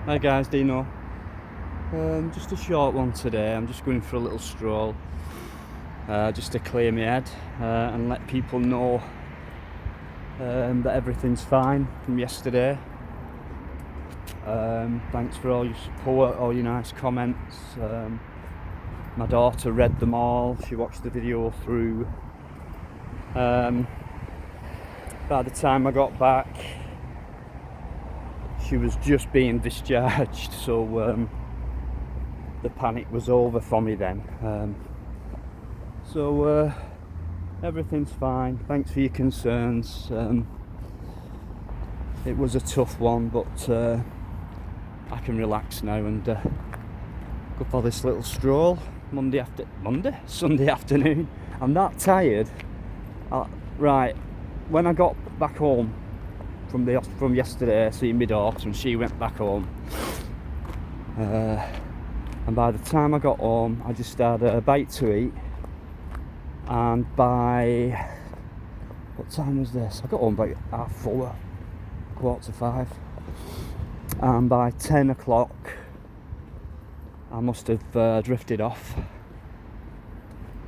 Hi guys, Dino. Just a short one today. I'm just going for a little stroll, just to clear my head and let people know that everything's fine from yesterday. Thanks for all your support, all your nice comments. My daughter read them all. She watched the video through. By the time I got back, she was just being discharged, so the panic was over for me then. So everything's fine. Thanks for your concerns. It was a tough one, but I can relax now and go for this little stroll. Sunday afternoon. I'm that tired. Right, when I got back home from yesterday, seeing my daughter, and she went back home, and by the time I got home, I just had a bite to eat, and by what time was this? I got home by 4:30, 4:45, and by 10 o'clock I must have drifted off.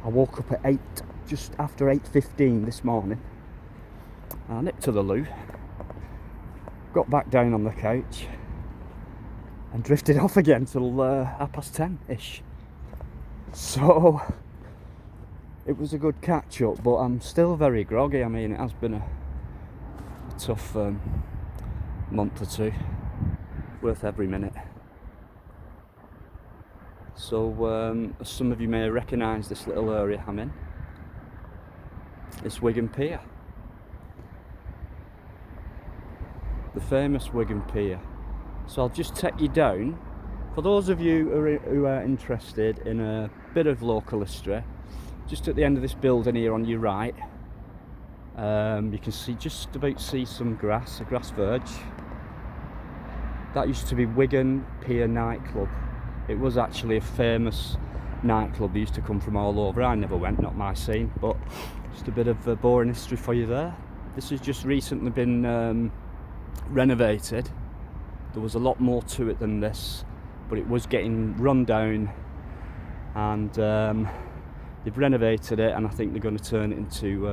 I woke up at 8, just after 8:15 this morning. I nipped to the loo, got back down on the couch and drifted off again till 10:30ish. So it was a good catch up, but I'm still very groggy. I mean, it has been a tough month or two, worth every minute. So some of you may recognise this little area I'm in. It's Wigan Pier, the famous Wigan Pier. So I'll just take you down. For those of you who are interested in a bit of local history, just at the end of this building here on your right, you can see some grass, a grass verge. That used to be Wigan Pier nightclub. It was actually a famous nightclub. They used to come from all over. I never went, not my scene, but just a bit of boring history for you there. This has just recently been renovated. There was a lot more to it than this, but it was getting run down, and they've renovated it, and I think they're going to turn it into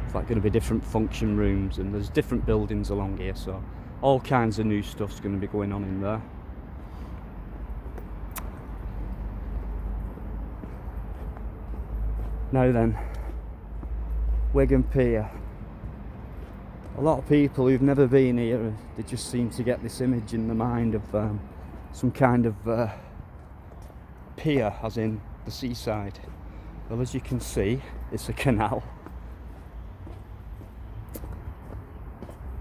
it's like going to be different function rooms, and there's different buildings along here, so all kinds of new stuff's going to be going on in there. Now then, Wigan Pier. A lot of people who've never been here, they just seem to get this image in the mind of some kind of pier, as in the seaside. Well, as you can see, it's a canal.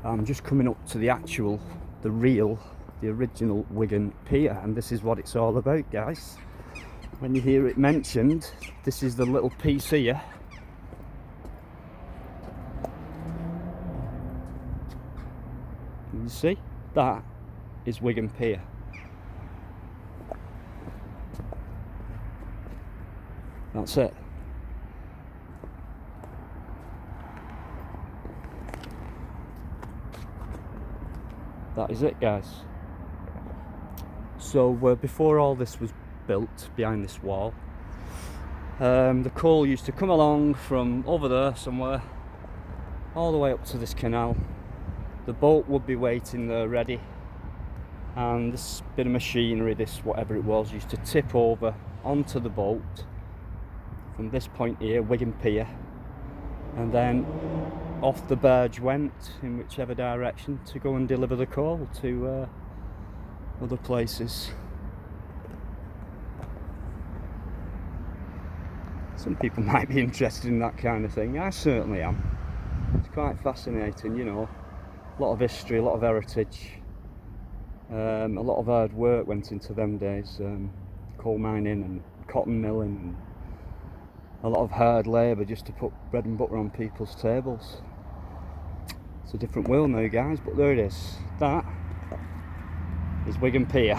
I'm just coming up to the original Wigan Pier, and this is what it's all about, guys. When you hear it mentioned, this is the little piece here. You see, that is Wigan Pier. That's it. That is it, guys. So before all this was built behind this wall, the coal used to come along from over there somewhere all the way up to this canal. The boat would be waiting there ready, and this bit of machinery, this whatever it was, used to tip over onto the boat from this point here, Wigan Pier, and then off the barge went in whichever direction to go and deliver the coal to other places. Some people might be interested in that kind of thing. I certainly am. It's quite fascinating, you know. A lot of history, a lot of heritage, a lot of hard work went into them days, coal mining and cotton milling, and a lot of hard labour just to put bread and butter on people's tables. It's a different world now, guys, but there it is. That is Wigan Pier.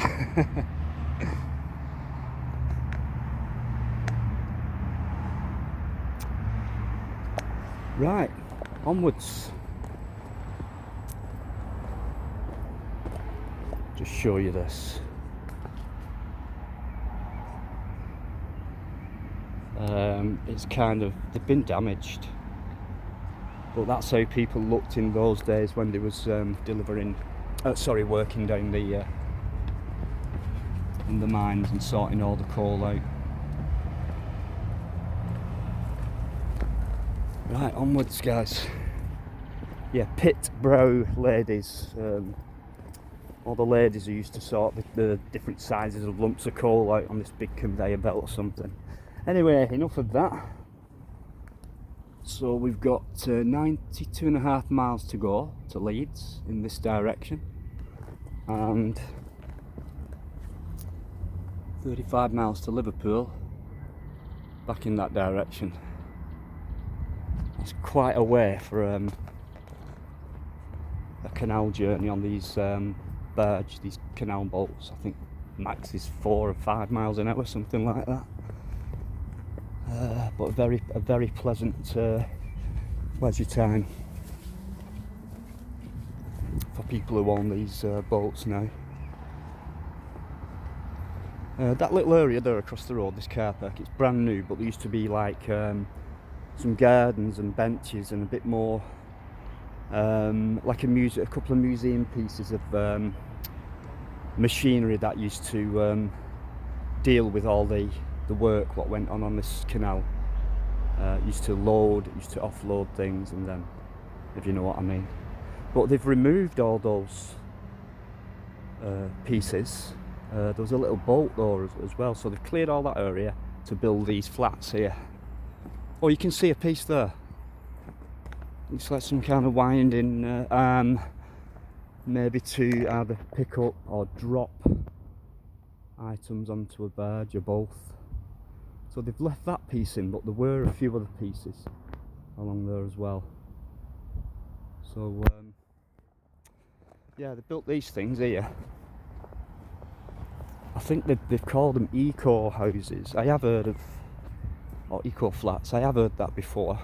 Right, onwards. just show you this. It's kind of, they've been damaged, but that's how people looked in those days when they was working down the in the mines and sorting all the coal out. Right, onwards guys. Yeah, pit brow ladies, all the ladies who used to sort the different sizes of lumps of coal out on this big conveyor belt or something. Anyway, enough of that. So we've got 92.5 miles to go to Leeds in this direction, and 35 miles to Liverpool back in that direction. That's quite a way for a canal journey on these barge, these canal boats. I think max is 4 or 5 miles an hour, something like that. But a very pleasant leisure time for people who own these boats now. That little area there across the road, this car park, it's brand new, but there used to be like some gardens and benches and a bit more like a couple of museum pieces of machinery that used to deal with all the work what went on this canal. Used to load, used to offload things, and then, if you know what I mean. But they've removed all those pieces. There was a little boat though as well, so they've cleared all that area to build these flats here. Oh, you can see a piece there. It's like some kind of winding arm, maybe to either pick up or drop items onto a barge or both. So they've left that piece in, but there were a few other pieces along there as well. So yeah, they built these things here. I think they've called them eco houses. I have heard of, or eco flats, I have heard that before.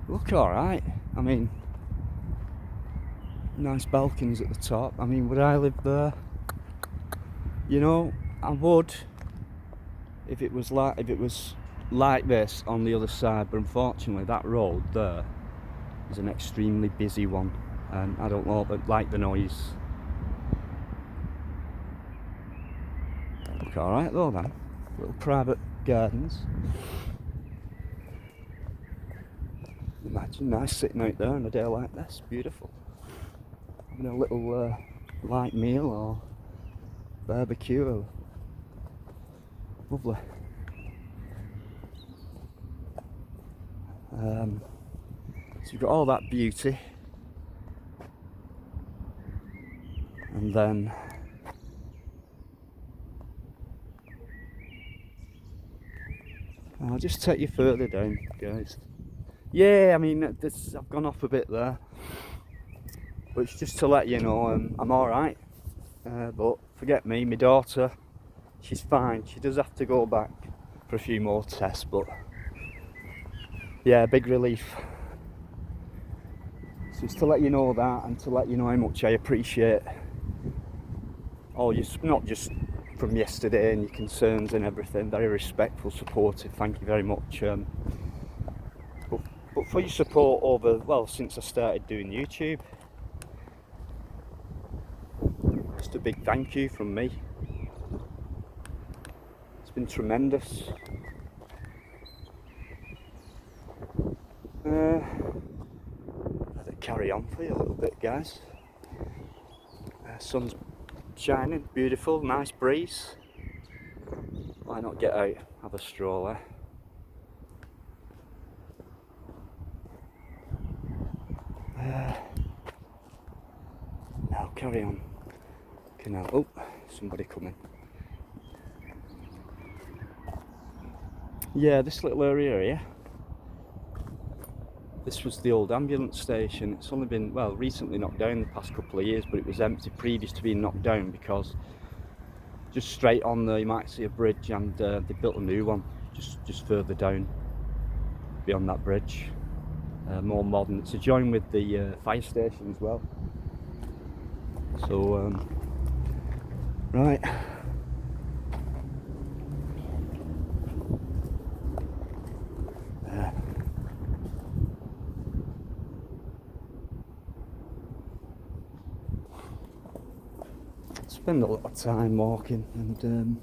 Look alright. I mean, nice balconies at the top. I mean, would I live there? You know, I would if it was like this on the other side, but unfortunately that road there is an extremely busy one, and I don't like the noise. Look alright though then, little private gardens. Imagine nice sitting out there on a day like this, beautiful. Having a little light meal or barbecue. Lovely. So you've got all that beauty, and then I'll just take you further down, guys. Yeah, I mean, I've gone off a bit there, but it's just to let you know I'm alright. But forget me, my daughter, she's fine. She does have to go back for a few more tests, but yeah, big relief. So it's to let you know that, and to let you know how much I appreciate all you, not just from yesterday and your concerns and everything. Very respectful, supportive. Thank you very much. But for your support over, well, since I started doing YouTube. Just a big thank you from me. It's been tremendous. Let it carry on for you a little bit, guys. Sun's shining, beautiful, nice breeze. Why not get out, have a stroll there? Now carry on. Canal. Oh, somebody coming. Yeah, this little area here. This was the old ambulance station. It's only been, well, recently knocked down the past couple of years, but it was empty previous to being knocked down, because just straight on there you might see a bridge, and they built a new one just further down beyond that bridge. more modern. It's adjoined with the fire station as well. So right, spend a lot of time walking, and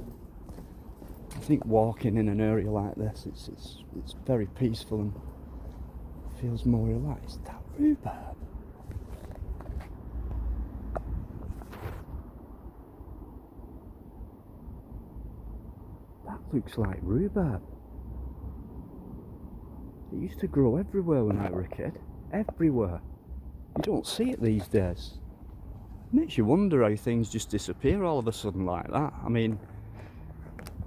I think walking in an area like this, it's very peaceful and feels more relaxed. That rhubarb. That looks like rhubarb. It used to grow everywhere when I was a kid. Everywhere. You don't see it these days. Makes you wonder how things just disappear all of a sudden like that. I mean,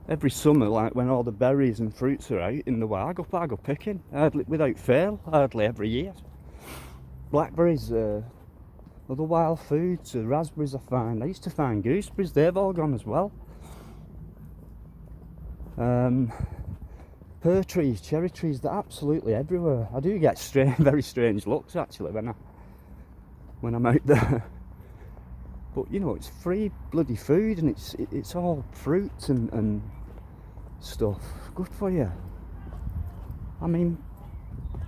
every summer, like when all the berries and fruits are out in the wild, I go picking, without fail, hardly every year. Blackberries, other wild foods, raspberries I find. I used to find gooseberries, they've all gone as well. Pear trees, cherry trees, they're absolutely everywhere. I do get very strange looks actually when I'm out there. But you know, it's free bloody food, and it's all fruit and stuff. Good for you. I mean,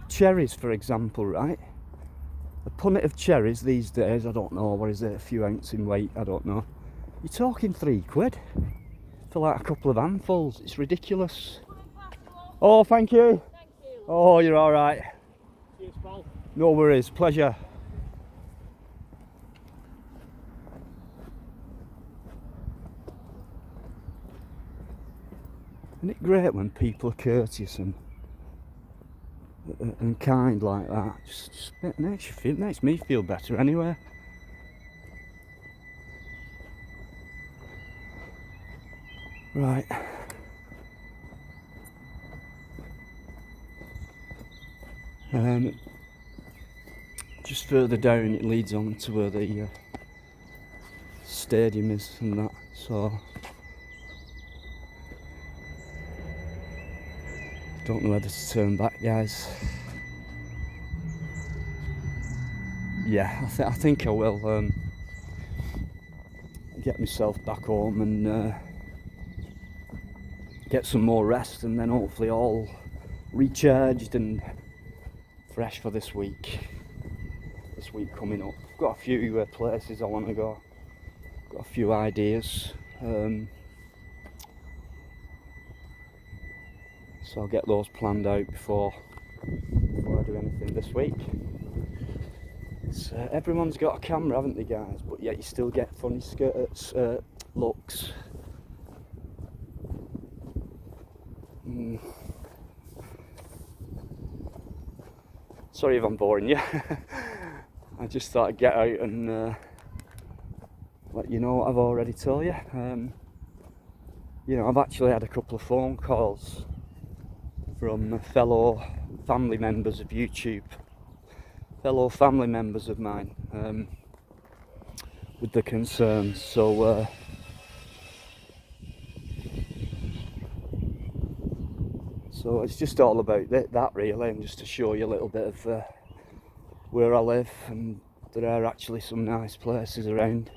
cherries for example, right? A punnet of cherries these days, I don't know, what is it, a few ounces in weight, I don't know. You're talking £3 for like a couple of handfuls. It's ridiculous. Oh, thank you. Thank you. Oh, you're all right. Cheers, Paul. No worries, pleasure. Isn't it great when people are courteous and kind like that? Just makes me feel better anyway. Right. Just further down it leads on to where the stadium is and that, so don't know whether to turn back, guys. Yeah, I think I will get myself back home and get some more rest, and then hopefully all recharged and fresh for this week coming up. I've got a few places I want to go, got a few ideas, so I'll get those planned out before I do anything this week. Everyone's got a camera, haven't they, guys? But yet you still get funny looks. Sorry if I'm boring you. I just thought I'd get out and let you know what I've already told you. You know, I've actually had a couple of phone calls from fellow family members of YouTube, fellow family members of mine, with the concerns. So so it's just all about that really, and just to show you a little bit of where I live, and there are actually some nice places around.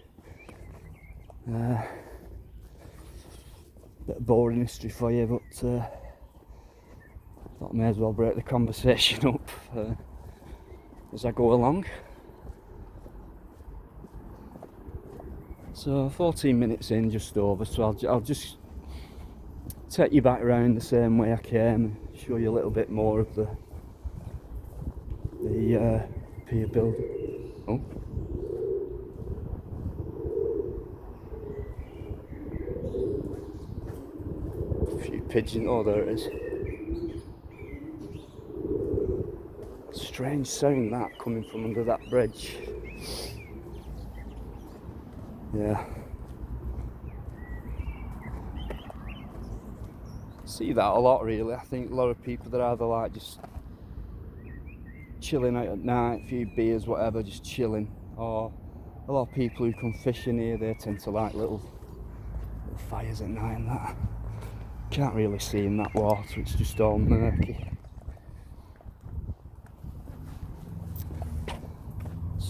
Bit of boring history for you, but thought I may as well break the conversation up as I go along. So 14 minutes in, just over, so I'll just take you back around the same way I came, show you a little bit more of the pier building. Oh. A few pigeons, oh there it is. Strange sound that coming from under that bridge. Yeah. See that a lot really. I think a lot of people that either like just chilling out at night, a few beers, whatever, just chilling, or a lot of people who come fishing here, they tend to like little fires at night and that. Can't really see in that water, it's just all murky.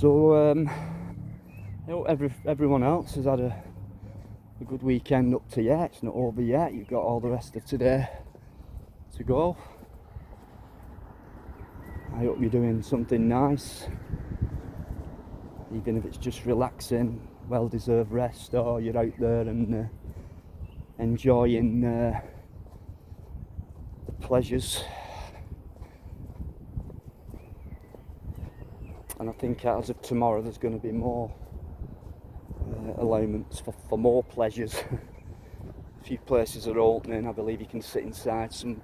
So I hope everyone else has had a good weekend up to yet. It's not over yet. You've got all the rest of today to go. I hope you're doing something nice, even if it's just relaxing, well-deserved rest, or you're out there and enjoying the pleasures. And I think as of tomorrow there's going to be more allowance for more pleasures. A few places are opening. I believe you can sit inside some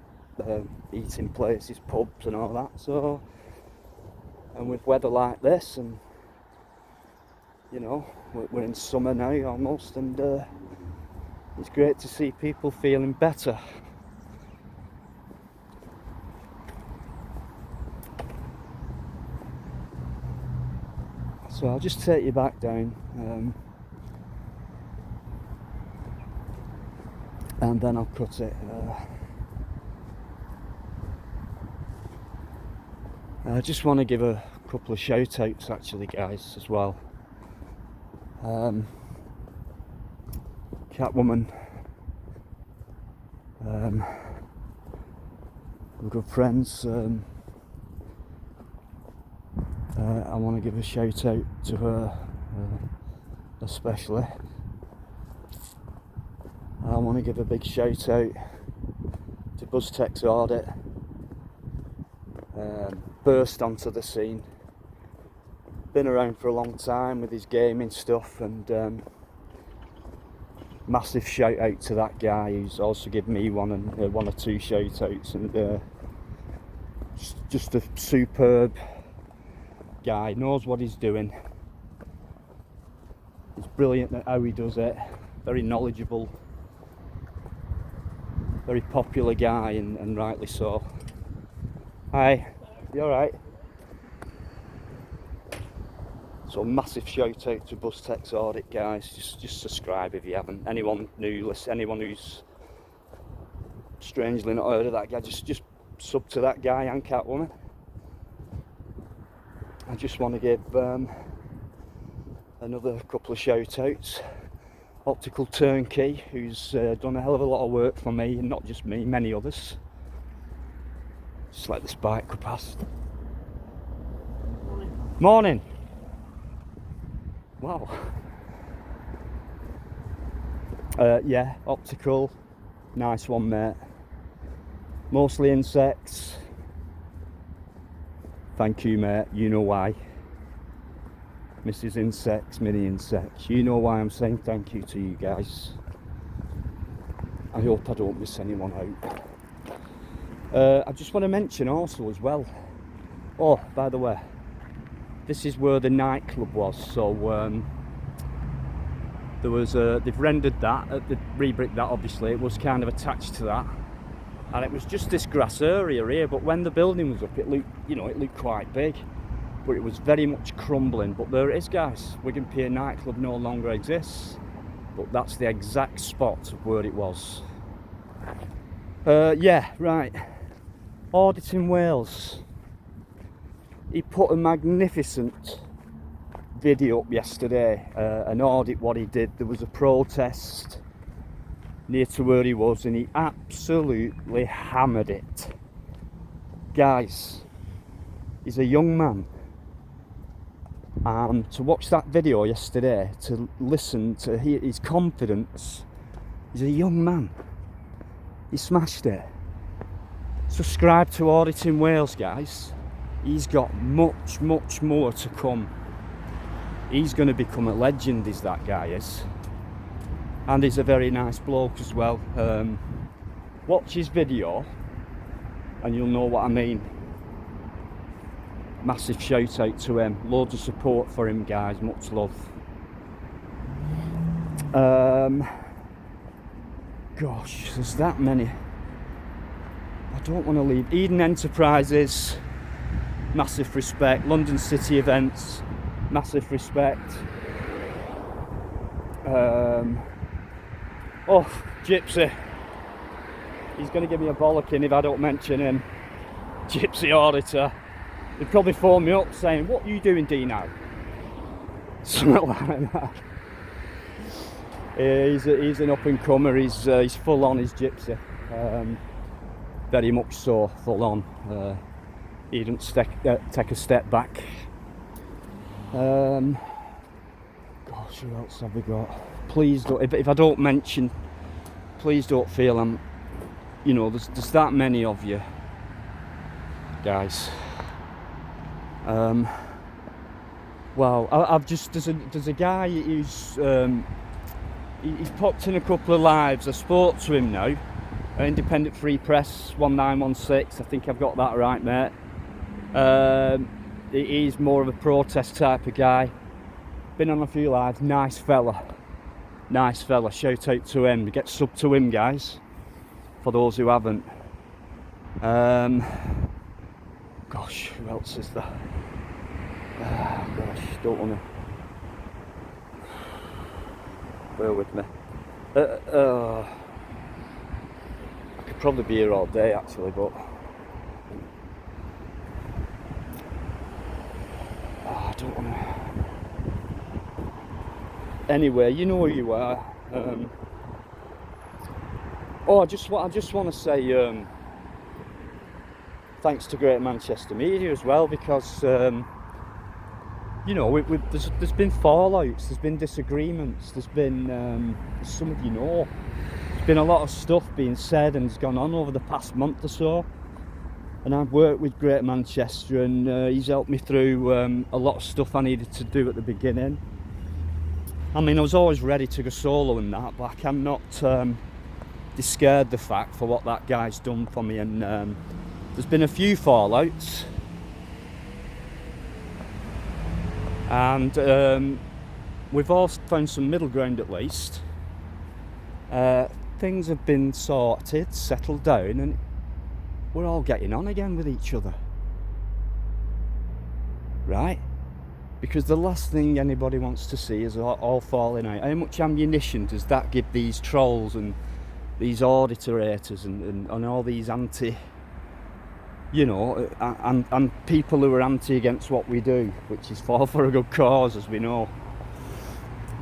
eating places, pubs and all that. So, and with weather like this, and you know, we're in summer now almost, and it's great to see people feeling better. So I'll just take you back down, and then I'll cut it. I just want to give a couple of shout outs actually, guys, as well. Catwoman, we're good friends. I want to give a shout out to her especially. I want to give a big shout out to BuzzTech's Audit. Burst onto the scene. Been around for a long time with his gaming stuff, and massive shout out to that guy who's also given me one or two shout outs, and just a superb guy, knows what he's doing. He's brilliant at how he does it, very knowledgeable, very popular guy, and rightly so. Hi, you alright? So massive shout out to BuzzTech's Audit, guys. Just subscribe if you haven't. Anyone new, anyone who's strangely not heard of that guy, just sub to that guy and Catwoman. I just want to give another couple of shout outs. Optical Turnkey, who's done a hell of a lot of work for me, and not just me, many others. Just let this bike go past. Morning. Wow. Yeah, optical, nice one, mate. Mostly insects. Thank you, mate. You know why. Mrs. Insects, Mini Insects. You know why I'm saying thank you to you guys. I hope I don't miss anyone out. I just want to mention also as well. Oh, by the way, this is where the nightclub was. So there was they've rendered that, they've rebricked that. Obviously, it was kind of attached to that, and it was just this grass area here. But when the building was up, it looked, you know, it looked quite big, but it was very much crumbling. But there it is, guys. Wigan Pier nightclub no longer exists, but that's the exact spot of where it was. Yeah, right. Audit in Wales. He put a magnificent video up yesterday, an audit what he did. There was a protest near to where he was, and he absolutely hammered it. Guys, he's a young man, and to watch that video yesterday, to listen to hear his confidence, he's a young man. He smashed it. Subscribe to Audit in Wales, guys. He's got much more to come. He's going to become a legend, is that guy is. And he's a very nice bloke as well. Watch his video and you'll know what I mean. Massive shout out to him. Loads of support for him, guys. Much love. Gosh, there's that many. I don't want to leave. Eden Enterprises, massive respect. London City Events, massive respect. Oh, Gypsy. He's going to give me a bollocking if I don't mention him. Gypsy Auditor. He'd probably phone me up saying, what are you doing, Dino? Something like that. He's an up and comer. He's full on. He's gypsy. Very much so, full on. He didn't take a step back. Gosh, who else have we got? Please don't. If I don't mention, please don't feel I'm. You know, there's that many of you, guys. Wow, there's a guy who's he's popped in a couple of lives. I spoke to him now. Independent Free Press 1916. I think I've got that right, mate. He's more of a protest type of guy. Been on a few lives. Nice fella. Shout out to him. Get sub to him, guys. For those who haven't. Gosh, who else is there? Gosh, don't want to. Bear with me. I could probably be here all day actually, but I don't want to. Anyway, you know who you are. I just want to say thanks to Great Manchester Media as well, because you know, there's been fallouts, there's been disagreements, there's been, as some of you know, there's been a lot of stuff being said and has gone on over the past month or so. And I've worked with Great Manchester, and he's helped me through a lot of stuff I needed to do at the beginning. I mean, I was always ready to go solo and that, but I cannot discard the fact for what that guy's done for me. And there's been a few fallouts. And we've all found some middle ground at least. Things have been sorted, settled down, and we're all getting on again with each other. Right? Because the last thing anybody wants to see is all falling out. How much ammunition does that give these trolls and these auditorators and all these anti... You know, and people who are anti against what we do, which is for a good cause, as we know.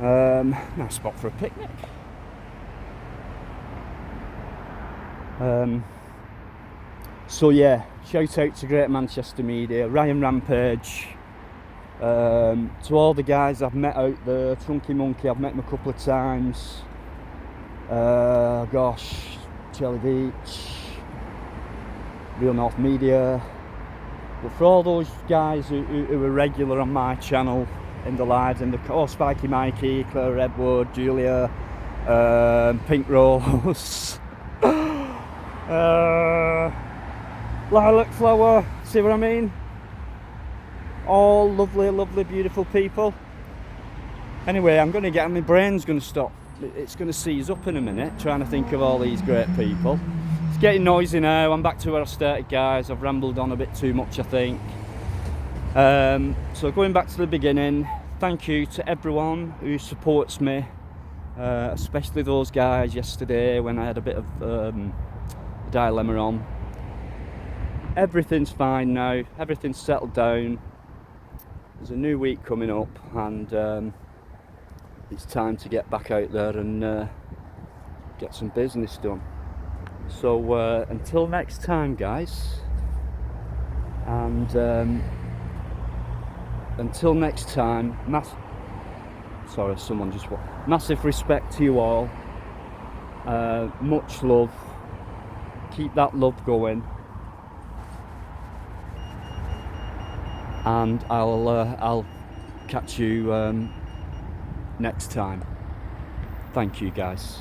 Nice spot for a picnic. So yeah, shout out to Great Manchester Media, Ryan Rampage, to all the guys I've met out there. Chunky Monkey, I've met him a couple of times. Gosh, Jelly Beach, Real North Media. But for all those guys who are regular on my channel, in the lives, Spiky Mikey, Claire Edward, Julia, Pink Rose, Lilac Flower, see what I mean? All lovely, beautiful people. Anyway, I'm going to get, my brain's going to stop. It's going to seize up in a minute, trying to think of all these great people. It's getting noisy now. I'm back to where I started, guys. I've rambled on a bit too much, I think. So going back to the beginning, thank you to everyone who supports me, especially those guys yesterday when I had a bit of a dilemma on. Everything's fine now, everything's settled down. There's a new week coming up, and it's time to get back out there and get some business done. So until next time, guys, and until next time, massive respect to you all, much love, keep that love going, and I'll catch you next time. Thank you, guys.